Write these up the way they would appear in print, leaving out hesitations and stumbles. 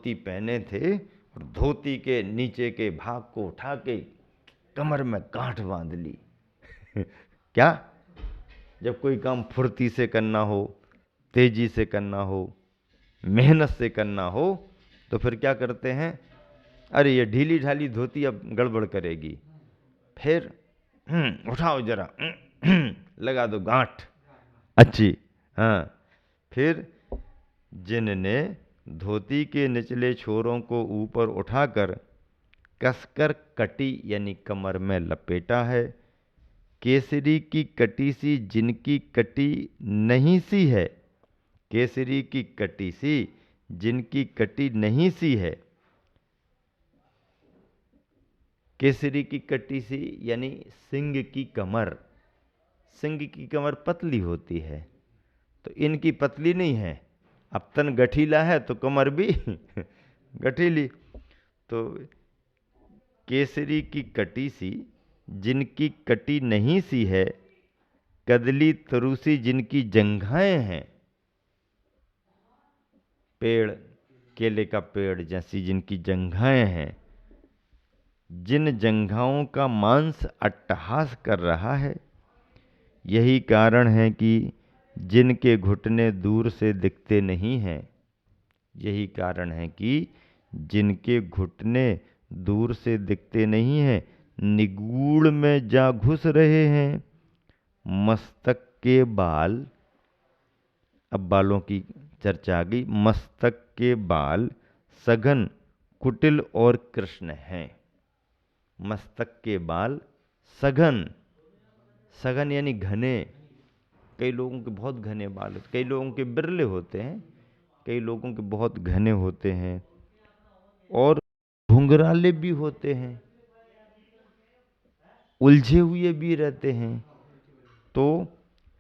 धोती पहने थे और धोती के नीचे के भाग को उठा के कमर में गांठ बांध ली। क्या? जब कोई काम फुर्ती से करना हो, तेजी से करना हो, मेहनत से करना हो, तो फिर क्या करते हैं? अरे ये ढीली ढाली धोती अब गड़बड़ करेगी, फिर उठाओ जरा, लगा दो गांठ अच्छी। हाँ, फिर जिनने धोती के निचले छोरों को ऊपर उठाकर कसकर कटी यानी कमर में लपेटा है, केसरी की कटी सी जिनकी कटी नहीं सी है, केसरी की कटी सी जिनकी कटी नहीं सी है। केसरी की कटी सी यानी सिंह की कमर। सिंह की कमर पतली होती है, तो इनकी पतली नहीं है। अब तन गठीला है तो कमर भी गठीली। तो केसरी की कटी सी जिनकी कटी नहीं सी है, कदली तरुसी जिनकी जंघाएं हैं। पेड़, केले का पेड़ जैसी जिनकी जंघाएं हैं, जिन जंघाओं का मांस अट्टहास कर रहा है। यही कारण है कि जिनके घुटने दूर से दिखते नहीं हैं। यही कारण है कि जिनके घुटने दूर से दिखते नहीं हैं, निगूढ़ में जा घुस रहे हैं। मस्तक के बाल, अब बालों की चर्चा आ गई। मस्तक के बाल सघन, कुटिल और कृष्ण हैं। मस्तक के बाल सघन, सघन यानी घने। कई लोगों के बहुत घने बाल होते, कई लोगों के बिरले होते हैं, कई लोगों के बहुत घने होते हैं, और घुंघराले भी होते हैं, उलझे हुए भी रहते हैं। तो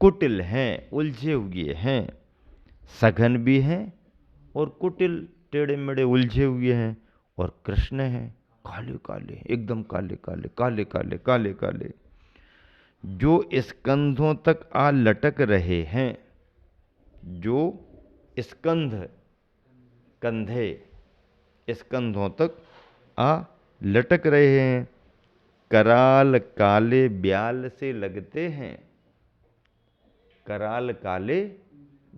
कुटिल हैं, उलझे हुए हैं, सघन भी हैं और कुटिल, टेढ़े मेढ़े उलझे हुए हैं। और कृष्ण हैं, काले काले, एकदम काले काले, काले काले, काले काले, जो स्कंधों तक आ लटक रहे हैं। जो स्कंध, कंधे, स्कंधों तक आ लटक रहे हैं। कराल काले ब्याल से लगते हैं। कराल काले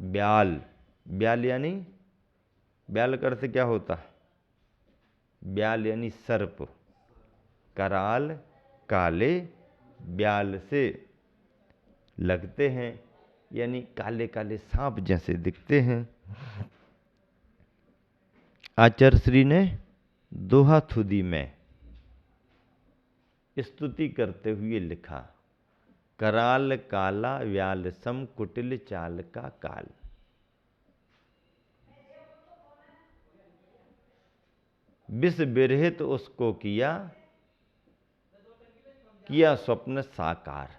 ब्याल, ब्याल यानी, ब्याल का अर्थ क्या होता है? ब्याल यानी सर्प। कराल काले ब्याल से लगते हैं यानी काले काले सांप जैसे दिखते हैं। आचार्य श्री ने दोहा थुदी में स्तुति करते हुए लिखा, कराल काला व्याल सम कुटिल चाल का काल। विष बिरहित उसको किया, किया स्वप्न साकार।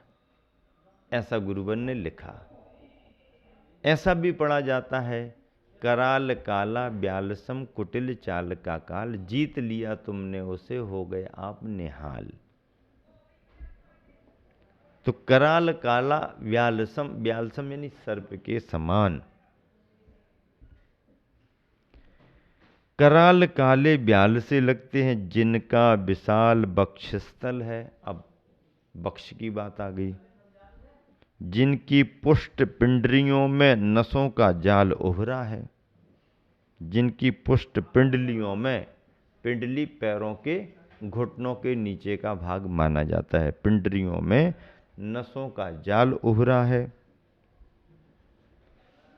ऐसा गुरुवर ने लिखा। ऐसा भी पढ़ा जाता है, कराल काला ब्यालसम कुटिल चाल का काल, जीत लिया तुमने उसे हो गए आप निहाल। तो कराल काला व्यालसम, व्यालसम यानी सर्प के समान। कराल काले ब्याल से लगते हैं जिनका विशाल बक्षस्थल है। अब बक्ष की बात आ गई। जिनकी पुष्ट पिंडलियों में नसों का जाल उभरा है। जिनकी पुष्ट पिंडलियों में, पिंडली पैरों के घुटनों के नीचे का भाग माना जाता है, पिंडलियों में नसों का जाल उभरा है।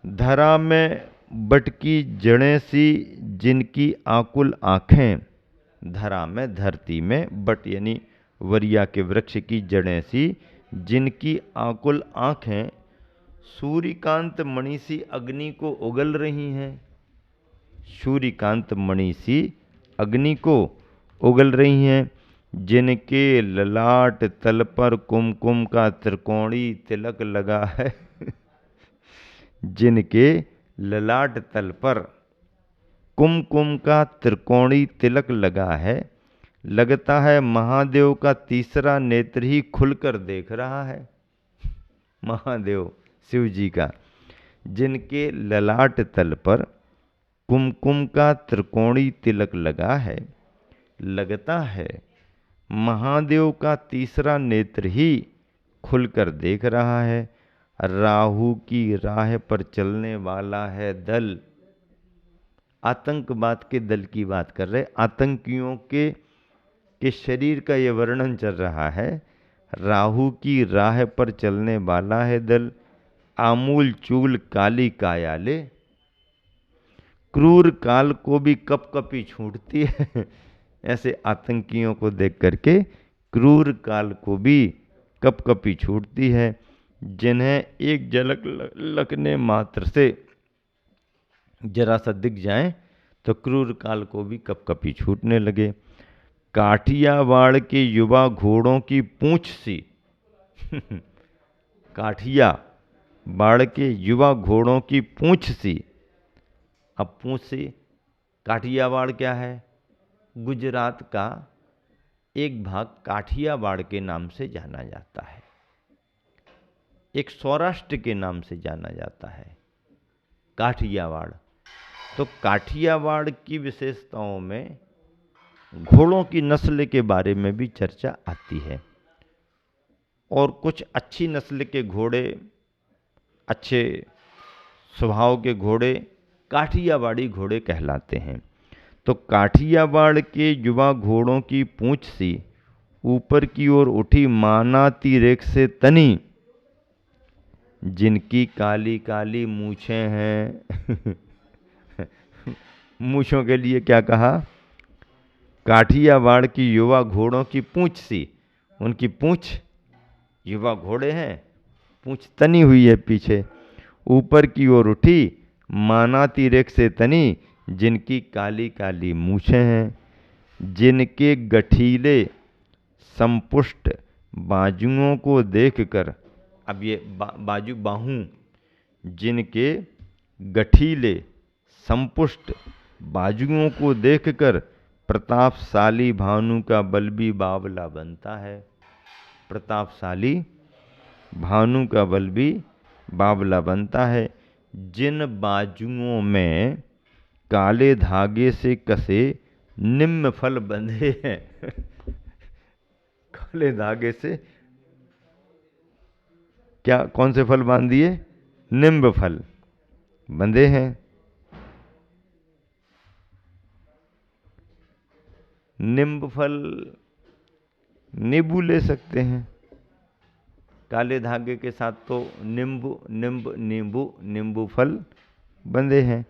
धरा में बटकी जड़ें सी जिनकी आकुल आंखें। धरा में, धरती में, बट यानी वरिया के वृक्ष की जड़ें सी जिनकी आकुल आंखें सूर्यकांत मणि सी अग्नि को उगल रही हैं। सूर्यकांत मणि सी अग्नि को उगल रही हैं। जिनके ललाट तल पर कुमकुम का त्रिकोणी तिलक लगा है। जिनके ललाट तल पर कुमकुम का त्रिकोणी तिलक लगा है, लगता है महादेव का तीसरा नेत्र ही खुलकर देख रहा है। महादेव शिव जी का, जिनके ललाट तल पर कुमकुम का त्रिकोणी तिलक लगा है, लगता है महादेव का तीसरा नेत्र ही खुलकर देख रहा है। राहु की राह पर चलने वाला है दल। आतंकवाद के दल की बात कर रहे, आतंकियों के शरीर का ये वर्णन चल रहा है। राहु की राह पर चलने वाला है दल, आमूल चूल काली कायाले। क्रूर काल को भी कपकपी छूटती है। ऐसे आतंकियों को देख करके क्रूर काल को भी कपकपी छूटती है, जिन्हें एक झलक लगने मात्र से जरा सा दिख जाए तो क्रूर काल को भी कपकपी छूटने लगे। काठियावाड़ के युवा घोड़ों की पूंछ सी। काठियावाड़ के युवा घोड़ों की पूंछ सी। अब पूंछ सी, काठियावाड़ क्या है? गुजरात का एक भाग काठियावाड़ के नाम से जाना जाता है, एक सौराष्ट्र के नाम से जाना जाता है काठियावाड़। तो काठियावाड़ की विशेषताओं में घोड़ों की नस्ल के बारे में भी चर्चा आती है, और कुछ अच्छी नस्ल के घोड़े, अच्छे स्वभाव के घोड़े काठियावाड़ी घोड़े कहलाते हैं। तो काठियावाड़ के युवा घोड़ों की पूंछ सी ऊपर की ओर उठी मानाती रेख से तनी, जिनकी काली काली मूछें हैं। मूछों के लिए क्या कहा? काठियावाड़ की युवा घोड़ों की पूंछ सी। उनकी पूंछ, युवा घोड़े हैं, पूंछ तनी हुई है पीछे, ऊपर की ओर उठी मानाती रेख से तनी, जिनकी काली काली मूछें हैं, जिनके गठीले संपुष्ट बाजुओं को देखकर, अब ये बाजू बाहू, जिनके गठीले संपुष्ट बाजुओं को देखकर प्रतापशाली भानु का बल भी बावला बनता है। प्रतापशाली भानु का बल भी बावला बनता है। जिन बाजुओं में काले धागे से कसे निम्न फल बंधे हैं। काले धागे से क्या, कौन से फल बांध दिए? निम्ब फल बंधे हैं। निम्ब फल नींबू ले सकते हैं, काले धागे के साथ तो नींबू फल बंधे हैं।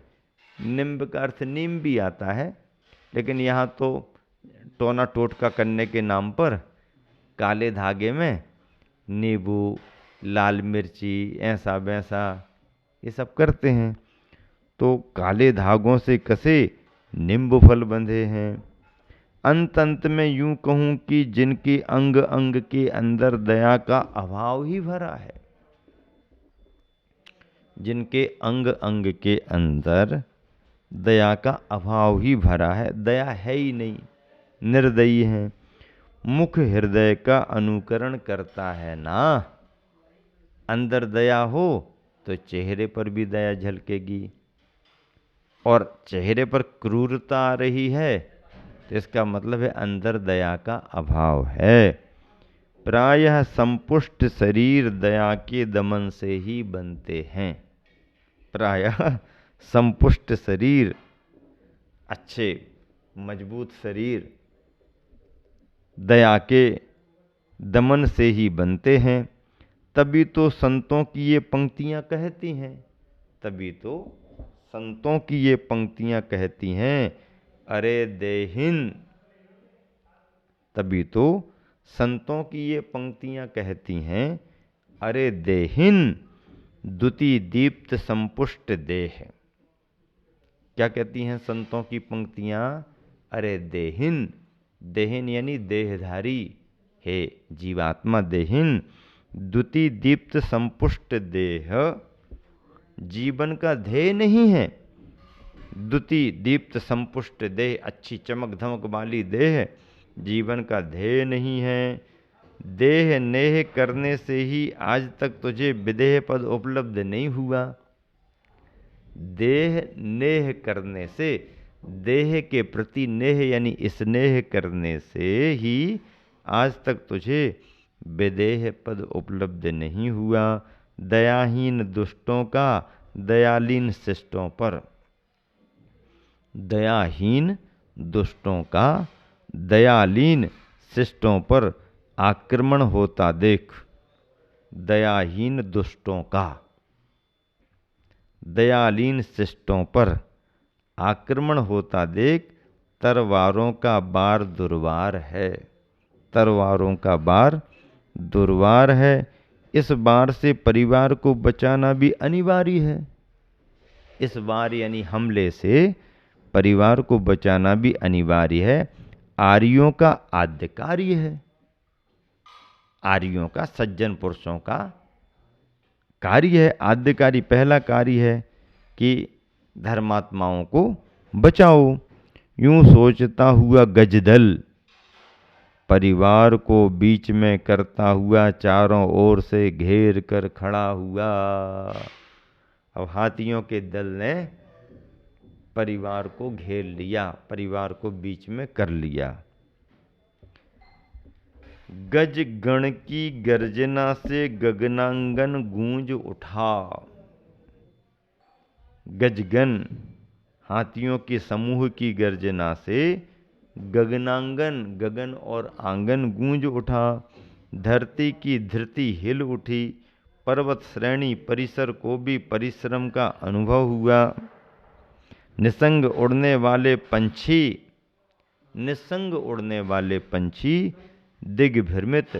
निम्ब का अर्थ नीम भी आता है, लेकिन यहाँ तो टोना टोटका करने के नाम पर काले धागे में नींबू, लाल मिर्ची, ऐसा वैसा ये सब करते हैं। तो काले धागों से कसे नींबू फल बंधे हैं। अंत अंत में यूं कहूं कि जिनके अंग अंग के अंदर दया का अभाव ही भरा है। जिनके अंग अंग के अंदर दया का अभाव ही भरा है, दया है ही नहीं, निर्दयी है। मुख हृदय का अनुकरण करता है ना। अंदर दया हो तो चेहरे पर भी दया झलकेगी, और चेहरे पर क्रूरता आ रही है तो इसका मतलब है अंदर दया का अभाव है। प्रायः संपुष्ट शरीर दया के दमन से ही बनते हैं। प्रायः संपुष्ट शरीर, अच्छे मजबूत शरीर दया के दमन से ही बनते हैं। तभी तो संतों की ये पंक्तियां कहती हैं, तभी तो संतों की ये पंक्तियां कहती हैं, अरे देहिन। तभी तो संतों की ये पंक्तियां कहती हैं, अरे देहिन द्युति दीप्त संपुष्ट देह। क्या कहती हैं संतों की पंक्तियां? अरे देहिन, देहिन यानी देहधारी है जीवात्मा, देहिन द्युति दीप्त संपुष्ट देह जीवन का ध्येय नहीं है। द्युति दीप्त संपुष्ट देह, अच्छी चमक धमक वाली देह जीवन का ध्येय नहीं है। देह नेह करने से ही आज तक तुझे विदेह पद उपलब्ध नहीं हुआ। देह नेह करने से, देह के प्रति नेह यानी स्नेह करने से ही आज तक तुझे विदेह पद उपलब्ध नहीं हुआ। दयाहीन दुष्टों का दयालीन शिष्टों पर, दयाहीन दुष्टों का दयालीन शिष्टों पर आक्रमण होता देख। दयाहीन दुष्टों का दयालीन शिष्टों पर आक्रमण होता देख, तरवारों का बार दुर्वार है। तरवारों का बार दुर्वार है। इस बार से परिवार को बचाना भी अनिवार्य है। इस बार यानी हमले से परिवार को बचाना भी अनिवार्य है। आर्यों का आद्य कार्य है। आर्यों का, सज्जन पुरुषों का कार्य है, आद्य कार्य, पहला कार्य है कि धर्मात्माओं को बचाओ। यूं सोचता हुआ गजदल परिवार को बीच में करता हुआ चारों ओर से घेर कर खड़ा हुआ। अब हाथियों के दल ने परिवार को घेर लिया, परिवार को बीच में कर लिया। गज गण की गर्जना से गगनांगन गूंज उठा। गजगन हाथियों के समूह की गर्जना से गगनांगन, गगन और आंगन गूंज उठा। धरती की धरती हिल उठी। पर्वत श्रेणी परिसर को भी परिश्रम का अनुभव हुआ। निसंग उड़ने वाले पंछी, निसंग उड़ने वाले पंछी दिग्भ्रमित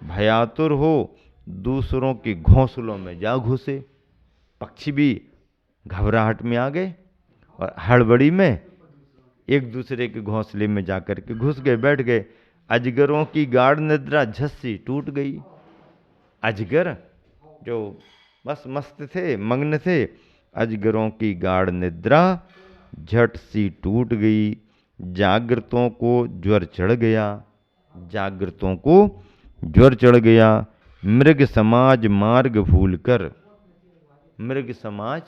भयातुर हो दूसरों के घोंसलों में जा घुसे। पक्षी भी घबराहट में आ गए और हड़बड़ी में एक दूसरे के घोंसले में जाकर के घुस गए, बैठ गए। अजगरों की गाढ़ निद्रा झस्सी टूट गई। अजगर जो बस मस्त थे, मग्न थे, अजगरों की गाढ़ निद्रा झट सी टूट गई। जागृतों को ज्वर चढ़ गया। जागृतों को ज्वर चढ़ गया। मृग समाज मार्ग भूलकर, मृग समाज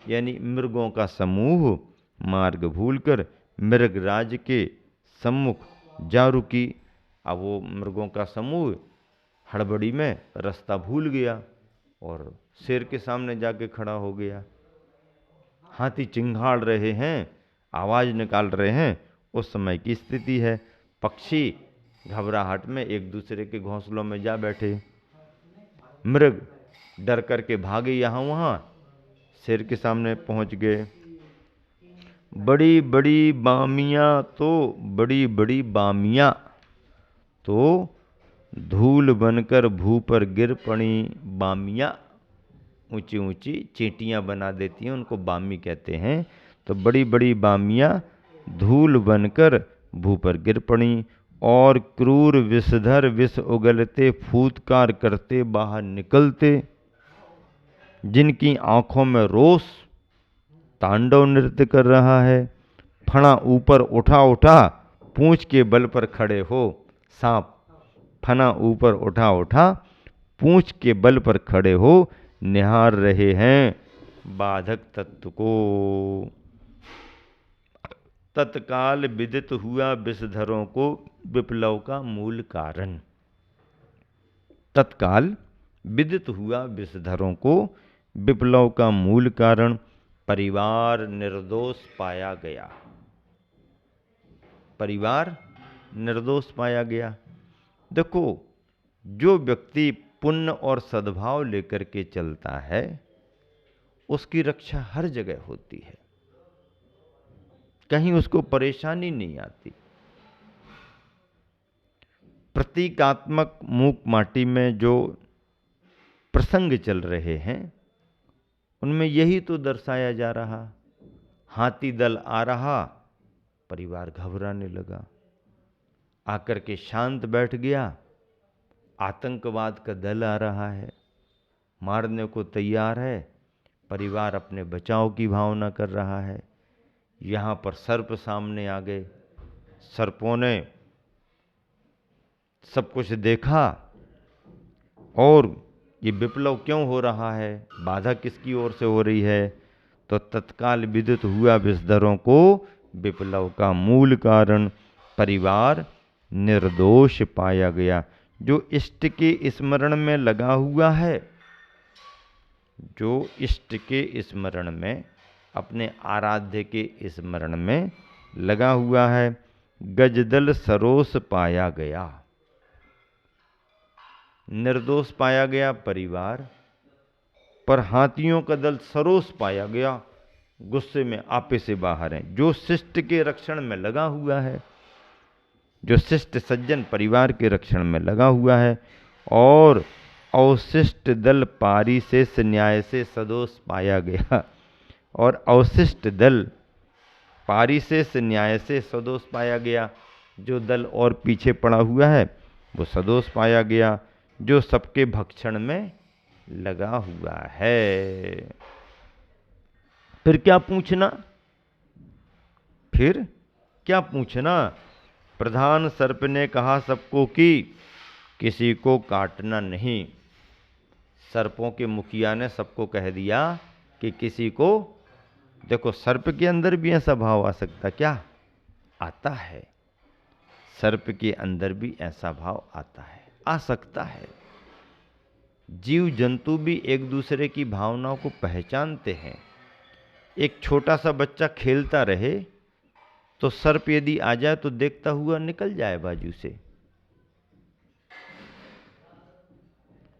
यानी मृगों का समूह मार्ग भूलकर मृगराज के सम्मुख जा रुकी। अब वो मृगों का समूह हड़बड़ी में रास्ता भूल गया और शेर के सामने जाके खड़ा हो गया। हाथी चिंघाड़ रहे हैं, आवाज निकाल रहे हैं, उस समय की स्थिति है। पक्षी घबराहट में एक दूसरे के घोंसलों में जा बैठे। मृग डर करके भागे यहाँ वहाँ, शेर के सामने पहुँच गए। बड़ी बड़ी बामियाँ तो, बड़ी बड़ी बामियाँ तो धूल बनकर भू पर गिर पड़ी। बामियाँ ऊंची ऊंची चींटियाँ बना देती हैं, उनको बामी कहते हैं। तो बड़ी बड़ी बामियाँ धूल बनकर भू पर गिर पड़ी और क्रूर विषधर विष उगलते फूत्कार करते बाहर निकलते। जिनकी आंखों में रोष तांडव नृत्य कर रहा है। फणा ऊपर उठा उठा पूंछ के बल पर खड़े हो। सांप फना ऊपर उठा उठा पूंछ के बल पर खड़े हो निहार रहे हैं बाधक तत्व को। तत्काल विदित हुआ विषधरों को विप्लव का मूल कारण। तत्काल विदित हुआ विषधरों को विप्लव का मूल कारण। परिवार निर्दोष पाया गया। परिवार निर्दोष पाया गया। देखो, जो व्यक्ति पुण्य और सद्भाव लेकर के चलता है उसकी रक्षा हर जगह होती है, कहीं उसको परेशानी नहीं आती। प्रतीकात्मक मूक माटी में जो प्रसंग चल रहे हैं उनमें यही तो दर्शाया जा रहा। हाथी दल आ रहा, परिवार घबराने लगा, आकर के शांत बैठ गया। आतंकवाद का दल आ रहा है, मारने को तैयार है, परिवार अपने बचाव की भावना कर रहा है। यहाँ पर सर्प सामने आ गए। सर्पों ने सब कुछ देखा और ये विप्लव क्यों हो रहा है, बाधा किसकी ओर से हो रही है, तो तत्काल विदित हुआ विषधरों को विप्लव का मूल कारण परिवार निर्दोष पाया गया। जो इष्ट के स्मरण में लगा हुआ है, जो इष्ट के स्मरण में, अपने आराध्य के स्मरण में लगा हुआ है, गजदल सरोस पाया गया। निर्दोष पाया गया परिवार, पर हाथियों का दल सरोस पाया गया, गुस्से में आपे से बाहर हैं। जो शिष्ट के रक्षण में लगा हुआ है, जो शिष्ट सज्जन परिवार के रक्षण में लगा हुआ है, और अवशिष्ट दल पारी से न्याय से सदोष पाया गया। और अवशिष्ट दल पारी से न्याय से सदोष पाया गया। जो दल और पीछे पड़ा हुआ है वो सदोष पाया गया, जो सबके भक्षण में लगा हुआ है। फिर क्या पूछना? फिर क्या पूछना? प्रधान सर्प ने कहा सबको कि किसी को काटना नहीं। सर्पों के मुखिया ने सबको कह दिया कि किसी को, देखो सर्प के अंदर भी ऐसा भाव आ सकता, क्या आता है? सर्प के अंदर भी ऐसा भाव आता है, आ सकता है। जीव जंतु भी एक दूसरे की भावनाओं को पहचानते हैं। एक छोटा सा बच्चा खेलता रहे तो सर्प यदि आ जाए तो देखता हुआ निकल जाए बाजू से,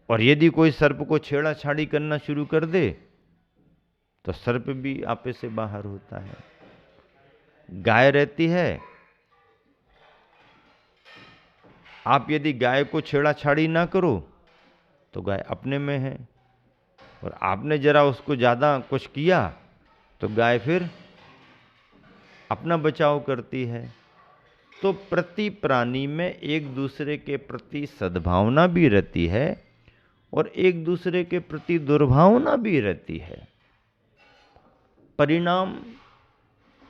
और यदि कोई सर्प को छेड़ाछाड़ी करना शुरू कर दे तो सर्प भी आपे से बाहर होता है। गाय रहती है, आप यदि गाय को छेड़ाछाड़ी ना करो तो गाय अपने में है, और आपने जरा उसको ज़्यादा कुछ किया तो गाय फिर अपना बचाव करती है। तो प्रति प्राणी में एक दूसरे के प्रति सद्भावना भी रहती है और एक दूसरे के प्रति दुर्भावना भी रहती है। परिणाम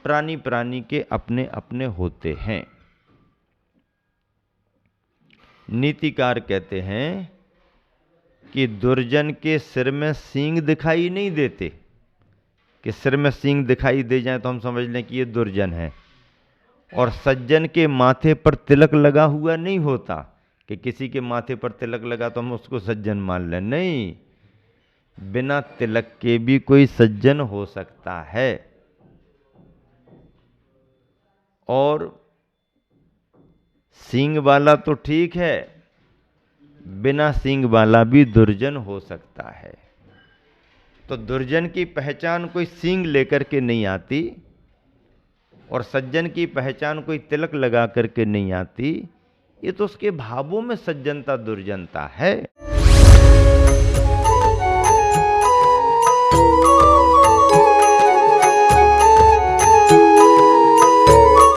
प्राणी प्राणी के अपने अपने होते हैं। नीतिकार कहते हैं कि दुर्जन के सिर में सींग दिखाई नहीं देते, कि सिर में सींग दिखाई दे जाए तो हम समझ लें कि ये दुर्जन है, और सज्जन के माथे पर तिलक लगा हुआ नहीं होता कि किसी के माथे पर तिलक लगा तो हम उसको सज्जन मान लें। नहीं, बिना तिलक के भी कोई सज्जन हो सकता है, और सींग वाला तो ठीक है, बिना सींग वाला भी दुर्जन हो सकता है। तो दुर्जन की पहचान कोई सींग लेकर के नहीं आती, और सज्जन की पहचान कोई तिलक लगा करके नहीं आती। ये तो उसके भावों में सज्जनता दुर्जनता है।